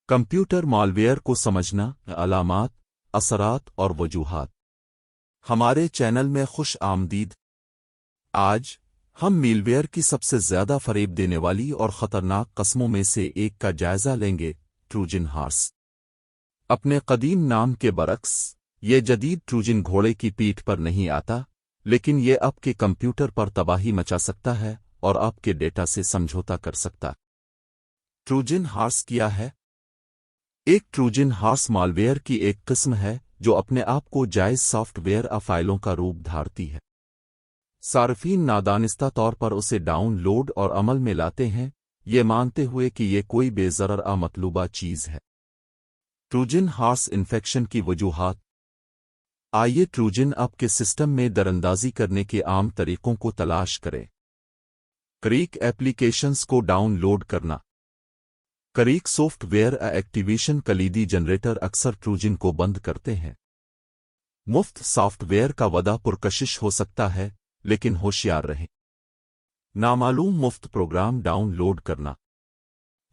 Computer malware को समझना, अलामात, असरात और वजूहात। हमारे चैनल में खुश आमदीद। आज हम मालवेयर की सबसे ज्यादा फरेब देने वाली और खतरनाक कस्मों में से एक का जायजा लेंगे, ट्रोजन हॉर्स। अपने कदीम नाम के बरक्स, ये जदीद ट्रोजन घोड़े की पीठ पर नहीं आता, लेकिन ये आपके कंप्यूटर पर तबाही मचा सकता है और आपके डेटा से समझौता कर सकता है। ट्रोजन हॉर्स क्या है? एक ट्रोजन हॉर्स मालवेयर की एक किस्म है जो अपने आप को जायज सॉफ्टवेयर फाइलों का रूप धारती है। सार्फिन नादानिस्ता तौर पर उसे डाउनलोड और अमल में लाते हैं, ये मानते हुए कि ये कोई बेज़रर मतलूबा चीज़ है। ट्रोजन हॉर्स इन्फेक्शन की वजूहात। आइए ट्रोजन आपके सिस्टम में दरअंदाजी करने के आम तरीकों को तलाश करें। क्रीक एप्लीकेशंस को डाउनलोड करना। क्रीक सॉफ्टवेयर एक्टिवेशन कलीदी जनरेटर अक्सर ट्रोजन को बंद करते हैं। मुफ्त सॉफ्टवेयर का वदा पुरकशिश हो सकता है, लेकिन होशियार रहें। नामालूम मुफ्त प्रोग्राम डाउनलोड करना।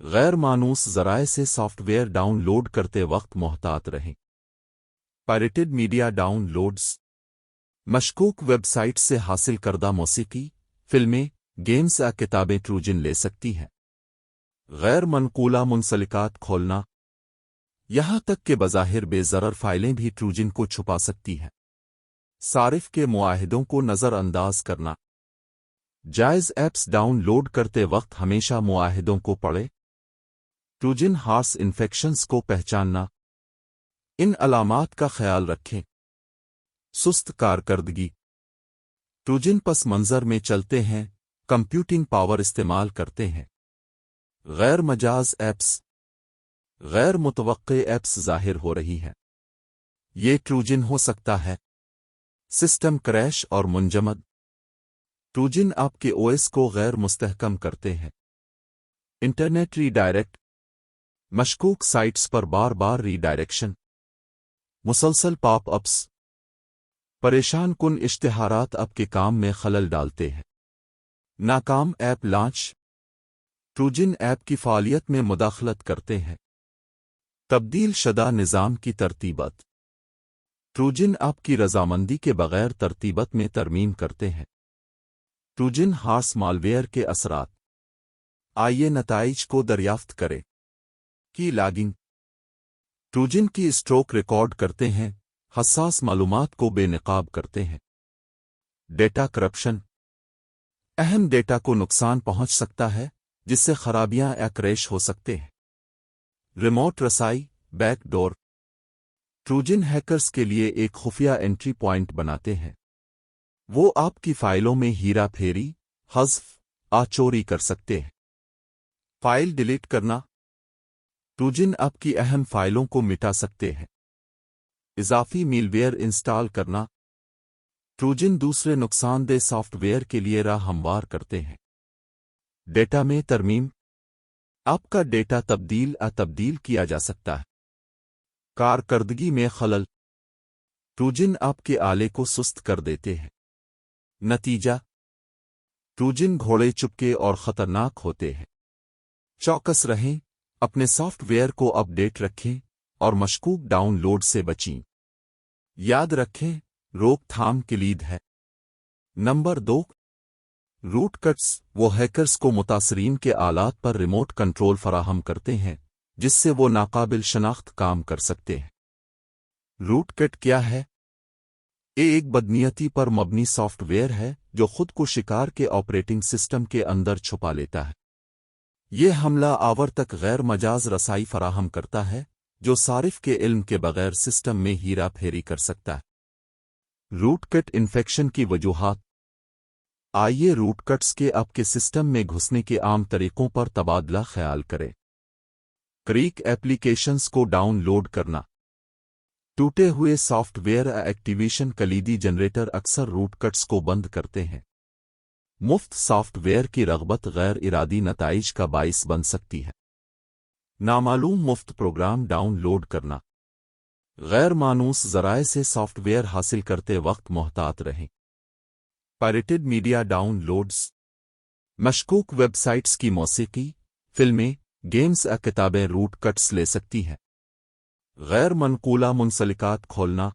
गैर मानूस ज़राए से सॉफ्टवेयर डाउनलोड करते वक्त मोहतात रहें। Pirated media downloads. मशकूक वेबसाइट से हासिल करदा मौसीकी, फिल्में, गेम्स या किताबें ट्रोजन ले सकती हैं। गैर मनकूला मुंसलिकात खोलना। यहां तक कि बज़ाहिर बेज़रर फाइलें भी ट्रोजन को छुपा सकती हैं। सारिफ के मुआहिदों को नज़रअंदाज करना। जायज़ ऐप्स डाउनलोड करते वक्त हमेशा मुआहिदों को पढ़ें। ट्रोजन हॉर्स इन्फेक्शंस को पहचानना। इन अलामात का ख्याल रखें। सुस्त कारकर्दगी। ट्रोजन पस मंज़र में चलते हैं, कंप्यूटिंग पावर इस्तेमाल करते हैं। गैर मजाज ऐप्स। गैर मुतवक्के ऐप्स ज़ाहिर हो रही है। ये ट्रोजन हो सकता है। सिस्टम क्रैश और मुंजमद। ट्रोजन आपके ओएस को गैर मुस्तहकम करते हैं। Internet redirect. मशकूक साइट्स पर बार बार रीडायरेक्शन। मुसलसल पॉप-अप्स। परेशान कुन इश्तिहारात आपके काम में खलल डालते हैं। नाकाम ऐप लॉन्च। ट्रोजन ऐप की फ़ालियत में मुदाखलत करते हैं। तब्दील शदा निज़ाम की तरतीबत। ट्रोजन आपकी रजामंदी के बगैर तरतीबत में तरमीम करते हैं। ट्रोजन हॉर्स मालवेयर के असरात। आइए नताइज को दरियाफ्त करें। की लॉगिंग। ट्रोजन की स्ट्रोक रिकॉर्ड करते हैं, हसास मालूमात को बेनकाब करते हैं। Data corruption. अहम डेटा को नुकसान पहुंच सकता है, जिससे खराबियां या क्रैश हो सकते हैं। रिमोट रसाई, बैकडोर। ट्रोजन हैकर्स के लिए एक खुफिया एंट्री पॉइंट बनाते हैं। वो आपकी फाइलों में हीरा फेरी, हज़्फ, चोरी कर सकते हैं। फाइल डिलीट करना। ट्रोजन आपकी अहम फाइलों को मिटा सकते हैं। इजाफी मालवेयर इंस्टॉल करना। ट्रोजन दूसरे नुकसानदेह सॉफ्टवेयर के लिए राह हमवार करते हैं। डेटा में तरमीम। आपका डेटा तब्दील किया जा सकता है। कारकर्दगी में खलल। ट्रोजन आपके आले को सुस्त कर देते हैं। नतीजा। ट्रोजन घोड़े चुपके और खतरनाक होते हैं। चौकस रहें, अपने सॉफ्टवेयर को अपडेट रखें और मशकूक डाउनलोड से बचें। याद रखें, रोकथाम किलीद है। नंबर 2। रूटकट्स। वो हैकर्स को मुतासरीन के आलात पर रिमोट कंट्रोल फराहम करते हैं, जिससे वो नाकाबिल शनाख्त काम कर सकते हैं। रूटकट क्या है? ये एक बदनीयती पर मबनी सॉफ्टवेयर है जो खुद को शिकार के ऑपरेटिंग सिस्टम के अंदर छुपा लेता है। ये हमला आवर तक गैर मजाज रसाई फराहम करता है, जो सारिफ के इल्म के बगैर सिस्टम में हीरा फेरी कर सकता है। रूटकट इन्फेक्शन की वजूहात। आइए रूटकट्स के आपके सिस्टम में घुसने के आम तरीकों पर तबादला ख्याल करें। क्रीक एप्लीकेशंस को डाउनलोड करना। टूटे हुए सॉफ्टवेयर एक्टिवेशन कलीदी जनरेटर अक्सर रूटकट्स को बंद करते हैं। मुफ्त सॉफ्टवेयर की रग़बत गैर इरादी नताइज का बाइस बन सकती है। नामालूम मुफ्त प्रोग्राम डाउनलोड करना। गैर मानूस ज़राए से सॉफ्टवेयर हासिल करते वक्त मोहतात रहें। Pirated media downloads. मशकूक वेबसाइट्स की मौसीकी, फिल्में, گیمز یا کتابیں روٹ کٹس لے سکتی ہیں۔ غیر منقولہ منسلکات کھولنا،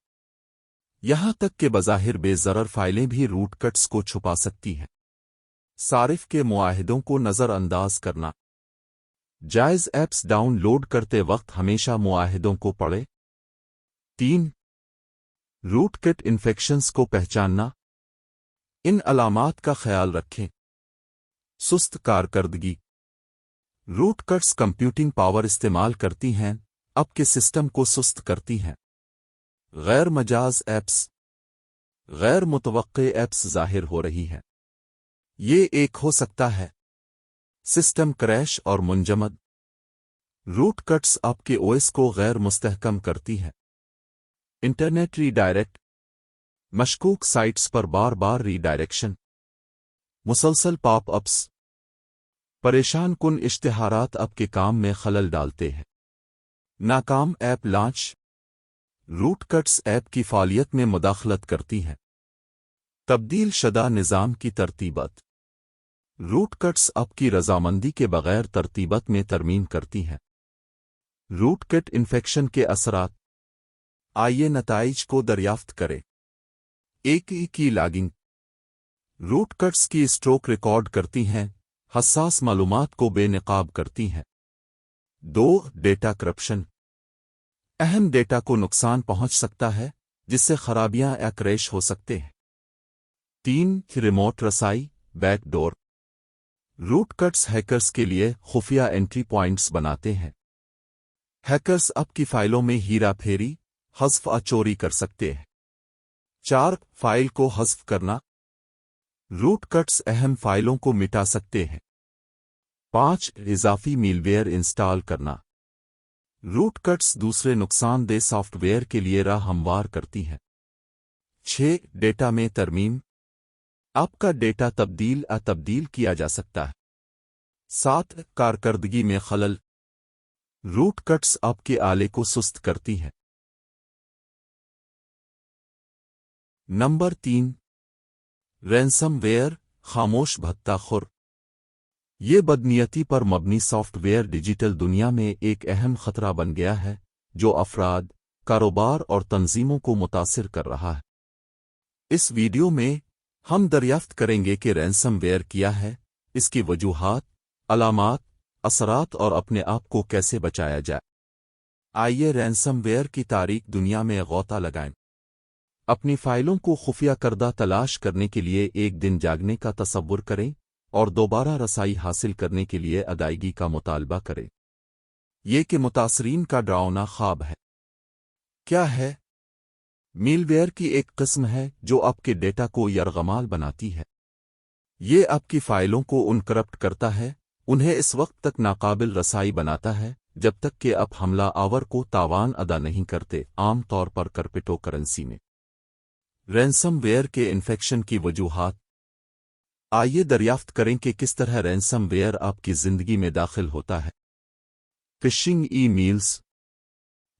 یہاں تک کہ بظاہر بے ضرر فائلیں بھی روٹ کٹس کو چھپا سکتی ہیں۔ صارف کے معاہدوں کو نظر انداز کرنا، جائز ایپس ڈاؤن لوڈ کرتے وقت ہمیشہ معاہدوں کو پڑھیں۔ 3 روٹ کٹ انفیکشنز کو پہچاننا، ان علامات کا خیال رکھیں۔ سست کارکردگی، روٹ کٹس کمپیوٹنگ پاور استعمال کرتی ہیں، اب کے سسٹم کو سست کرتی ہیں۔ غیر مجاز ایپس، غیر متوقع ایپس ظاہر ہو رہی ہیں۔ یہ ایک ہو سکتا ہے سسٹم کریش اور منجمد۔ روٹ کٹس آپ کے او ایس کو غیر مستحکم کرتی ہیں۔ انٹرنیٹ ری ڈائریکٹ، مشکوک سائٹس پر بار بار ری ڈائریکشن، مسلسل پاپ اپس، پریشان کن اشتہارات آپ کے کام میں خلل ڈالتے ہیں۔ ناکام app launch, rootkits app کی فعالیت میں مداخلت کرتی ہیں۔ تبدیل شدہ نظام کی ترتیبات، روٹ کٹس آپ کی رضامندی کے بغیر ترتیبات میں ترمیم کرتی ہیں۔ روٹ کٹ انفیکشن کے اثرات، آئیے نتائج کو دریافت کریں۔ 1 کی لاگنگ، روٹ کٹس کی اسٹروک ریکارڈ کرتی ہیں، حساس معلومات کو بے نقاب کرتی ہیں۔ 2 ڈیٹا کرپشن، اہم ڈیٹا کو نقصان پہنچ سکتا ہے جس سے خرابیاں یا کریش ہو سکتے ہیں۔ 3 ریموٹ رسائی back door, rootkits hackers کے لیے خفیہ انٹری پوائنٹس بناتے ہیں۔ ہیکرز آپ کی فائلوں میں ہیرا پھیری، حذف یا چوری کر سکتے ہیں۔ 4 فائل کو حذف کرنا، روٹ کٹس اہم فائلوں کو مٹا سکتے ہیں۔ 5 اضافی میل ویئر انسٹال کرنا، روٹ کٹس دوسرے نقصان دہ سافٹ ویئر کے لیے راہ ہموار کرتی ہیں۔ 6 ڈیٹا میں ترمیم، آپ کا ڈیٹا تبدیل کیا جا سکتا ہے۔ 7 کارکردگی میں خلل، روٹ کٹس آپ کے آلے کو سست کرتی ہیں۔ نمبر 3 رینسم ویئر، خاموش بھتہ خور۔ یہ بدنیتی پر مبنی سافٹ ویئر ڈیجیٹل دنیا میں ایک اہم خطرہ بن گیا ہے جو افراد، کاروبار اور تنظیموں کو متاثر کر رہا ہے۔ اس ویڈیو میں ہم دریافت کریں گے کہ رینسم ویئر کیا ہے، اس کی وجوہات، علامات، اثرات اور اپنے آپ کو کیسے بچایا جائے۔ آئیے رینسم ویئر کی تاریک دنیا میں غوطہ لگائیں۔ اپنی فائلوں کو خفیہ کردہ تلاش کرنے کے لیے ایک دن جاگنے کا تصور کریں اور دوبارہ رسائی حاصل کرنے کے لیے ادائیگی کا مطالبہ کریں۔ یہ کہ متاثرین کا ڈراؤنا خواب ہے۔ کیا ہے؟ میل ویئر کی ایک قسم ہے جو آپ کے ڈیٹا کو یرغمال بناتی ہے۔ یہ آپ کی فائلوں کو انکرپٹ کرتا ہے، انہیں اس وقت تک ناقابل رسائی بناتا ہے جب تک کہ آپ حملہ آور کو تاوان ادا نہیں کرتے، عام طور پر کرپٹو کرنسی میں۔ رینسم ویئر کے انفیکشن کی وجوہات، آئیے دریافت کریں کہ کس طرح رینسم ویئر آپ کی زندگی میں داخل ہوتا ہے۔ فشنگ ای میلز،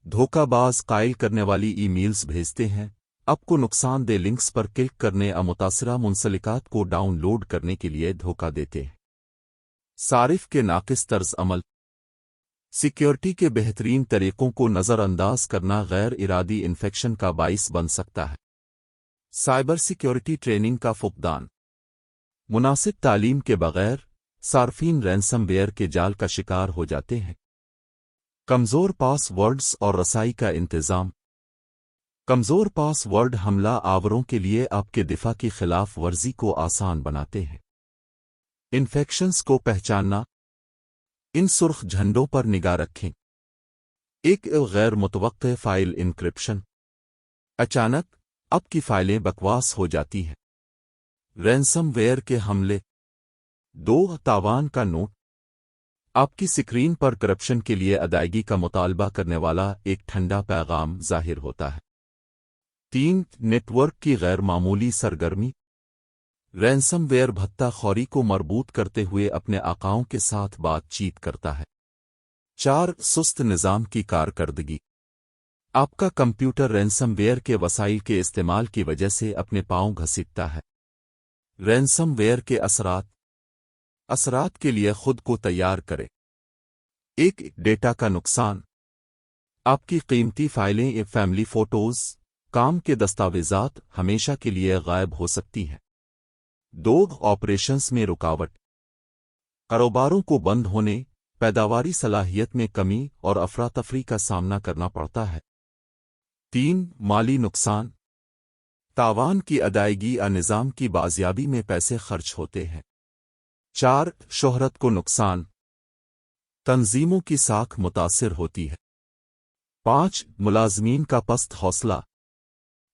دھوکہ باز قائل کرنے والی ای میلز بھیجتے ہیں، آپ کو نقصان دہ لنکس پر کلک کرنے اور متاثرہ منسلکات کو ڈاؤن لوڈ کرنے کے لیے دھوکہ دیتے ہیں۔ صارف کے ناقص طرز عمل، سیکیورٹی کے بہترین طریقوں کو نظر انداز کرنا غیر ارادی انفیکشن کا باعث بن سکتا ہے۔ سائبر سیکیورٹی ٹریننگ کا فقدان، مناسب تعلیم کے بغیر صارفین رینسم ویئر کے جال کا شکار ہو جاتے ہیں۔ کمزور پاس ورڈز اور رسائی کا انتظام، کمزور پاس ورڈ حملہ آوروں کے لیے آپ کے دفاع کی خلاف ورزی کو آسان بناتے ہیں۔ انفیکشنز کو پہچاننا، ان سرخ جھنڈوں پر نگاہ رکھیں۔ ایک غیر متوقع فائل انکرپشن، اچانک آپ کی فائلیں بکواس ہو جاتی ہیں۔ رینسم ویئر کے حملے، 2 تاوان کا نوٹ، آپ کی سکرین پر کرپشن کے لیے ادائیگی کا مطالبہ کرنے والا ایک ٹھنڈا پیغام ظاہر ہوتا ہے۔ 3 نیٹ ورک کی غیر معمولی سرگرمی، رینسم ویئر بھتہ خوری کو مربوط کرتے ہوئے اپنے آقاؤں کے ساتھ بات چیت کرتا ہے۔ 4 سست نظام کی کارکردگی، آپ کا کمپیوٹر رینسم ویئر کے وسائل کے استعمال کی وجہ سے اپنے پاؤں گھسیٹتا ہے۔ رینسم ویئر کے اثرات کے لیے خود کو تیار کریں۔ एक डेटा का नुकसान। आपकी कीमती फाइलें या फैमिली फोटोज, काम के दस्तावेजात हमेशा के लिए गायब हो सकती हैं। 2 ऑपरेशंस में रुकावट। कारोबारों को बंद होने, पैदावारी सलाहियत में कमी और अफरा-तफरी का सामना करना पड़ता है। 3 माली नुकसान। तावान की अदायगी या निज़ाम की बाजियाबी में पैसे खर्च होते हैं। 4 शोहरत को नुकसान। तंजीमों की साख मुतासिर होती है। 5 मुलाजमीन का पस्त हौसला।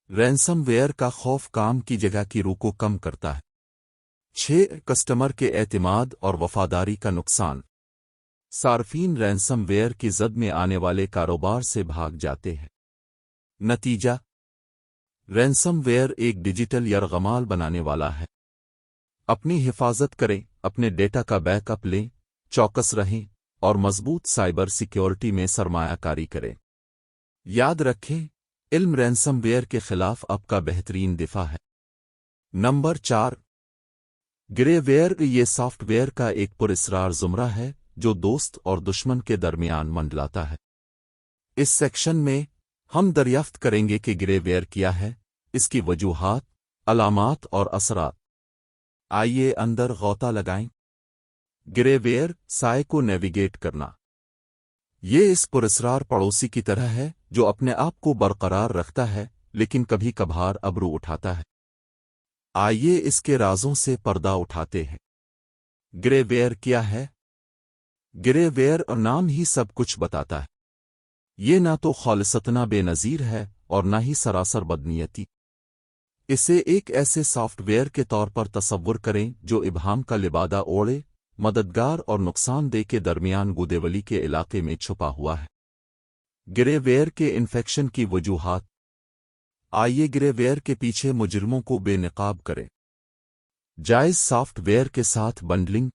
रैंसमवेयर का खौफ काम की जगह की रूह को कम करता है। 6 कस्टमर के एतमाद और वफादारी का नुकसान। सार्फिन रैंसमवेयर की जद में आने वाले कारोबार से भाग जाते हैं। नतीजा, रैंसमवेयर एक डिजिटल यरगमाल बनाने वाला है। अपनी हिफाजत करें, अपने डेटा का बैकअप लें, चौकस रहें और मजबूत साइबर सिक्योरिटी में सरमायाकारी करें। याद रखें, इल्म रैंसमवेयर के खिलाफ आपका बेहतरीन दिफा है। Number 4 grey ware. ये सॉफ्टवेयर का एक पुरस्रार जुमरा है जो दोस्त और दुश्मन के दरमियान मंडलाता है। इस सेक्शन में हम दरियाफ्त करेंगे कि ग्रेवेयर क्या है, इसकी वजूहात, अलामात और असरात। आइए अंदर गौता लगाएं। ग्रेवेयर, साए को नेविगेट करना। ये इस पुरस्रार पड़ोसी की तरह है जो अपने आप को बरकरार रखता है लेकिन कभी कभार अबरू उठाता है। आइए इसके राजों से पर्दा उठाते हैं। ग्रेवेयर क्या है? ग्रेवेयर और नाम ही सब कुछ बताता है। ये ना तो खालिसतना बेनज़ीर है और ना ही सरासर बदनीयती। इसे एक ऐसे सॉफ्टवेयर के तौर पर तसव्वुर करें जो इब्हाम का लिबादा ओढ़े, मददगार और नुकसानदेह के दरमियान गुदेवली के इलाके में छुपा हुआ है। ग्रेवेयर के इन्फेक्शन की वजूहात। आइए ग्रेवेयर के पीछे मुजरिमों को बेनकाब करें। जायज़ सॉफ्टवेयर के साथ बंडलिंग।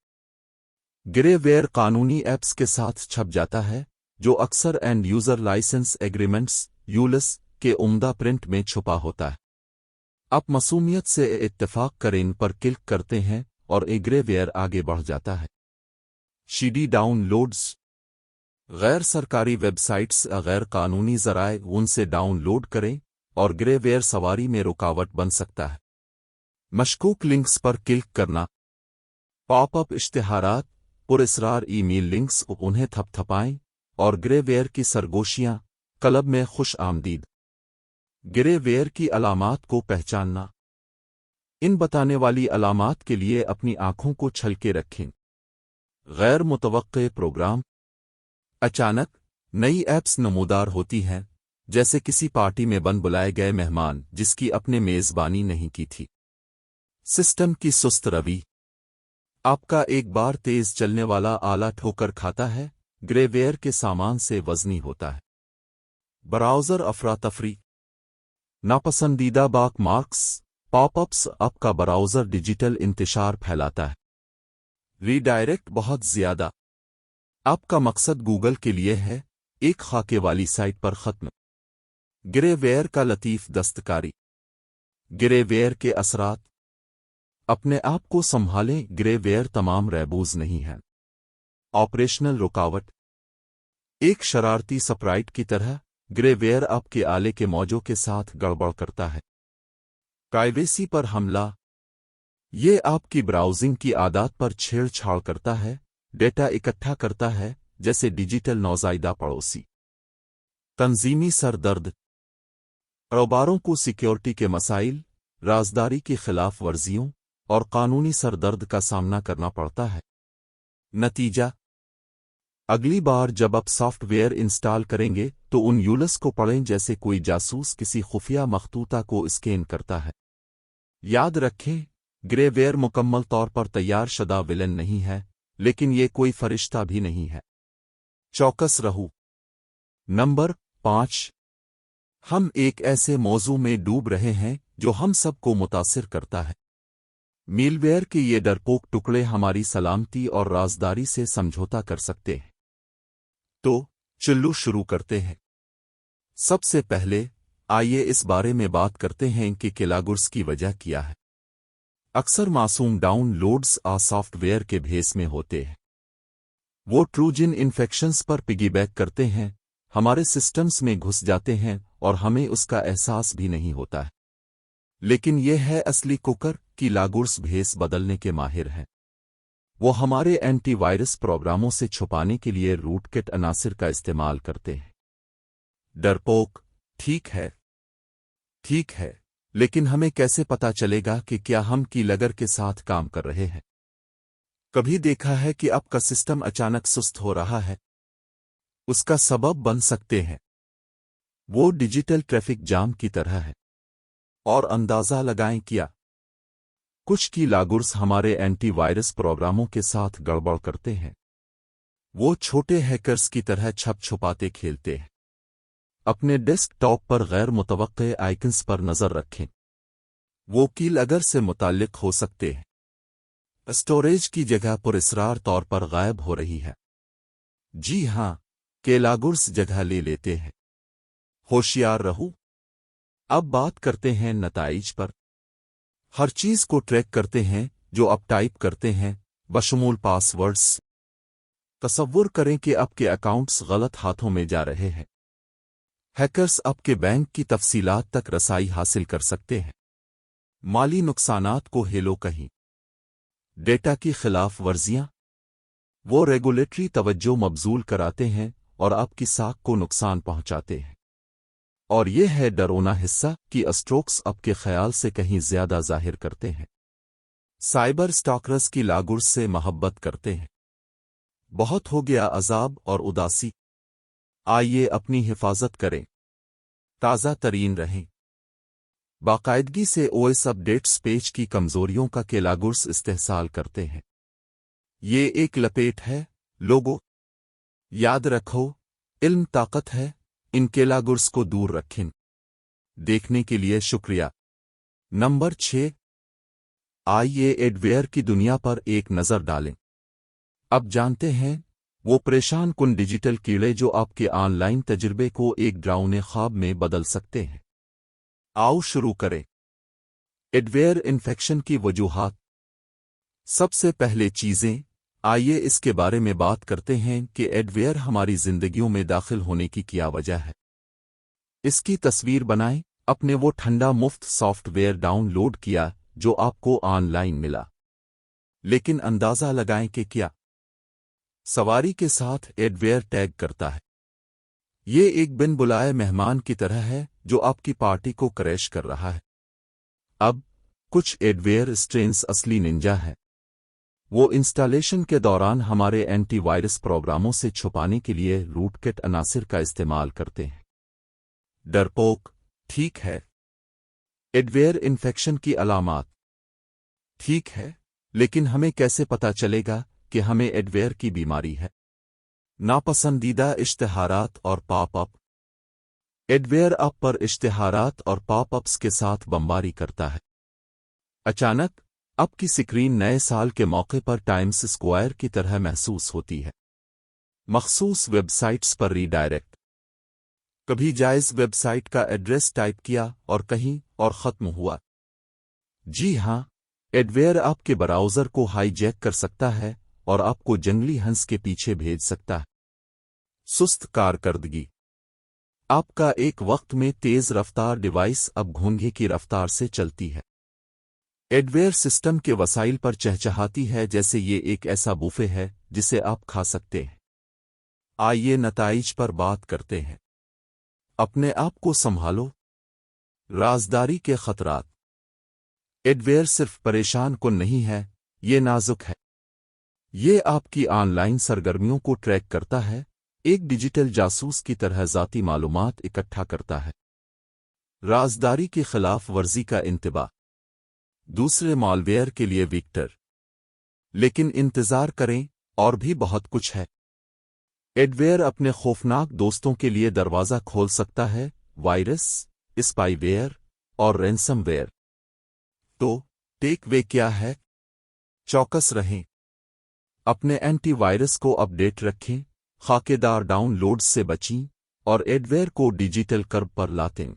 ग्रेवेयर कानूनी ऐप्स के साथ छप जाता है जो अक्सर एंड यूज़र लाइसेंस एग्रीमेंट्स यूलिस के उम्दा प्रिंट में छुपा होता है। आप मसूमियत से इत्तेफाक करें, इन पर क्लिक करते हैं और ग्रेवेयर आगे बढ़ जाता है। CD downloads. गैर सरकारी वेबसाइट्स गैर कानूनी ज़राए उनसे डाउनलोड करें और ग्रेवेयर सवारी में रुकावट बन सकता है। मशकूक लिंक्स पर क्लिक करना। पॉपअप इश्तिहारात, पुरस्रार ईमेल लिंक्स उन्हें थपथपाएं और ग्रेवेयर की सरगोशियां, क्लब में खुश आमदीद। ग्रेवेयर की अलामात को पहचानना। इन बताने वाली अलामात के लिए अपनी आंखों को छलके रखें। गैर मुतवक्के प्रोग्राम। अचानक नई ऐप्स नमूदार होती हैं, जैसे किसी पार्टी में बन बुलाए गए मेहमान जिसकी अपने मेज़बानी नहीं की थी। सिस्टम की सुस्त रवि। आपका एक बार तेज चलने वाला आला ठोकर खाता है, ग्रेवेयर के सामान से वजनी होता है। ब्राउज़र अफरा-तफरी। नापसंदीदा बाक मार्क्स, पॉपअप्स। आपका ब्राउज़र डिजिटल इंतशार फैलाता है। रीडायरेक्ट बहुत ज़्यादा। आपका मकसद गूगल के लिए है, एक खाके वाली साइट पर ख़त्म। ग्रेवेयर का लतीफ़ दस्तकारी। ग्रेवेयर के असरात। अपने आप को संभालें, ग्रेवेयर तमाम रैबूज नहीं है। ऑपरेशनल रुकावट। एक शरारती स्प्राइट की तरह ग्रेवेयर आपके आले के मौजों के साथ गड़बड़ करता है। प्राइवेसी पर हमला। ये आपकी ब्राउजिंग की आदत पर छेड़छाड़ करता है, डेटा इकट्ठा करता है जैसे डिजिटल नौज़ायदा पड़ोसी। तंजीमी सरदर्द। कारोबारों को सिक्योरिटी के मसाइल, राजदारी की खिलाफ वर्जियों और कानूनी सरदर्द का सामना करना पड़ता है। नतीजा, अगली बार जब आप सॉफ्टवेयर इंस्टॉल करेंगे तो उन यूलिस को पढ़ें जैसे कोई जासूस किसी खुफिया मखतूता को स्कैन करता है। याद रखें, ग्रेवेयर मुकम्मल तौर पर तैयार शुदा विलन नहीं है, लेकिन ये कोई फरिश्ता भी नहीं है। चौकस रहूं। नंबर 5 हम एक ऐसे मौजू में डूब रहे हैं जो हम सबको मुतासिर करता है। मीलवेयर के ये डरपोक टुकड़े हमारी सलामती और राजदारी से समझौता कर सकते हैं। तो चलो शुरू करते हैं। सबसे पहले आइए इस बारे में बात करते हैं कि किलागुर्स की वजह क्या है। अक्सर मासूम डाउनलोड्स सॉफ्टवेयर के भेस में होते हैं। वो ट्रूजन इन्फेक्शंस पर पिगीबैक करते हैं, हमारे सिस्टम्स में घुस जाते हैं और हमें उसका एहसास भी नहीं होता है। लेकिन ये है असली कुकर कि लागुर्स भेस बदलने के माहिर हैं। वो हमारे एंटीवायरस प्रोग्रामों से छुपाने के लिए रूटकिट अनासिर का इस्तेमाल करते हैं। डरपोक, ठीक है, लेकिन हमें कैसे पता चलेगा कि क्या हम कीलगर के साथ काम कर रहे हैं? कभी देखा है कि आपका सिस्टम अचानक सुस्त हो रहा है? उसका सबब बन सकते हैं वो डिजिटल ट्रैफिक जाम की तरह है। और अंदाजा लगाएं क्या कुछ की लागुर्स हमारे एंटीवायरस प्रोग्रामों के साथ गड़बड़ करते हैं। वो छोटे हैकर्स की तरह छप छुपाते खेलते हैं। अपने डेस्कटॉप पर गैर मुतवक्के आइकन्स पर नजर रखें। वो कीलगर से मुताल्लिक हो सकते हैं। स्टोरेज की जगह पुरस्रार तौर पर गायब हो रही है। जी हां, केलागुर्स जगह ले लेते हैं। होशियार रहो। अब बात करते हैं नताइज पर। हर चीज को ट्रैक करते हैं जो आप टाइप करते हैं, बशमूल पासवर्ड्स। तसव्वुर करें कि आपके अकाउंट्स गलत हाथों में जा रहे हैं। हैकर्स आपके बैंक की तफसीलात तक रसाई हासिल कर सकते हैं। माली नुकसानात को हेलो कहीं। डेटा की खिलाफ वर्जियां। वो रेगुलेटरी तवज्जो मबजूल कराते हैं और आपकी साख को नुकसान पहुंचाते हैं। और यह है डरोना हिस्सा कि स्ट्रोक्स आपके ख्याल से कहीं ज्यादा जाहिर करते हैं। साइबर स्टॉकर्स की लागुर्स से मोहब्बत करते हैं। बहुत हो गया अजाब और उदासी। आइए अपनी हिफाजत करें, ताज़ा तरीन रहें। बाकायदगी से ओएस अपडेट्स पेज की कमजोरियों का केलागुर्स इस्तेहसाल करते हैं। ये एक लपेट है, लोगों। याद रखो, इल्म ताकत है, इन केलागुर्स को दूर रखें। देखने के लिए शुक्रिया। नंबर 6। आइए एडवेयर की दुनिया पर एक नज़र डालें। अब जानते हैं वो परेशान कुन डिजिटल कीड़े जो आपके ऑनलाइन तजुर्बे को एक डरावने ख्वाब में बदल सकते हैं। आओ शुरू करें। एडवेयर इन्फेक्शन की वजूहात। सबसे पहले चीजें, आइए इसके बारे में बात करते हैं कि एडवेयर हमारी जिंदगियों में दाखिल होने की क्या वजह है। इसकी तस्वीर बनाएं। अपने वो ठंडा मुफ्त सॉफ्टवेयर डाउनलोड किया जो आपको ऑनलाइन मिला, लेकिन अंदाजा लगाएं कि क्या सवारी के साथ एडवेयर टैग करता है। ये एक बिन बुलाए मेहमान की तरह है जो आपकी पार्टी को क्रैश कर रहा है। अब कुछ एडवेयर स्ट्रेन्स असली निंजा है। वो इंस्टॉलेशन के दौरान हमारे एंटीवायरस प्रोग्रामों से छुपाने के लिए रूटकिट अनासिर का इस्तेमाल करते हैं। डरपोक, ठीक है। एडवेयर इन्फेक्शन की अलामात। ठीक है, लेकिन हमें कैसे पता चलेगा कि हमें एडवेयर की बीमारी है? नापसंदीदा इश्तिहारात और पॉपअप। एडवेयर आप पर इश्तिहारात और पॉपअप्स के साथ बमबारी करता है। अचानक आपकी स्क्रीन नए साल के मौके पर टाइम्स स्क्वायर की तरह महसूस होती है। मखसूस वेबसाइट्स पर रीडायरेक्ट। कभी जायज वेबसाइट का एड्रेस टाइप किया और कहीं और खत्म हुआ। जी हां, एडवेयर आपके ब्राउज़र को हाईजैक कर सकता है और आपको जंगली हंस के पीछे भेज सकता है। सुस्त कारकर्दगी। आपका एक वक्त में तेज रफ्तार डिवाइस अब घोंघे की रफ्तार से चलती है। एडवेयर सिस्टम के वसाइल पर चहचहाती है जैसे ये एक ऐसा बुफे है जिसे आप खा सकते हैं। आइए नताइज पर बात करते हैं। अपने आप को संभालो। राजदारी के खतरात। एडवेयर सिर्फ परेशान कुन नहीं है, ये नाजुक है। ये आपकी ऑनलाइन सरगर्मियों को ट्रैक करता है, एक डिजिटल जासूस की तरह ज़ाती मालूमात इकट्ठा करता है। राजदारी की खिलाफ वर्जी का इंतबा। दूसरे मॉलवेयर के लिए विक्टर। लेकिन इंतजार करें, और भी बहुत कुछ है। एडवेयर अपने खौफनाक दोस्तों के लिए दरवाज़ा खोल सकता है, वायरस, स्पाईवेयर और रैंसमवेयर। तो टेक वे क्या है? चौकस रहें। अपने एंटीवायरस को अपडेट रखें, खाकेदार डाउनलोड्स से बचें और एडवेयर को डिजिटल कर्ब पर लातें।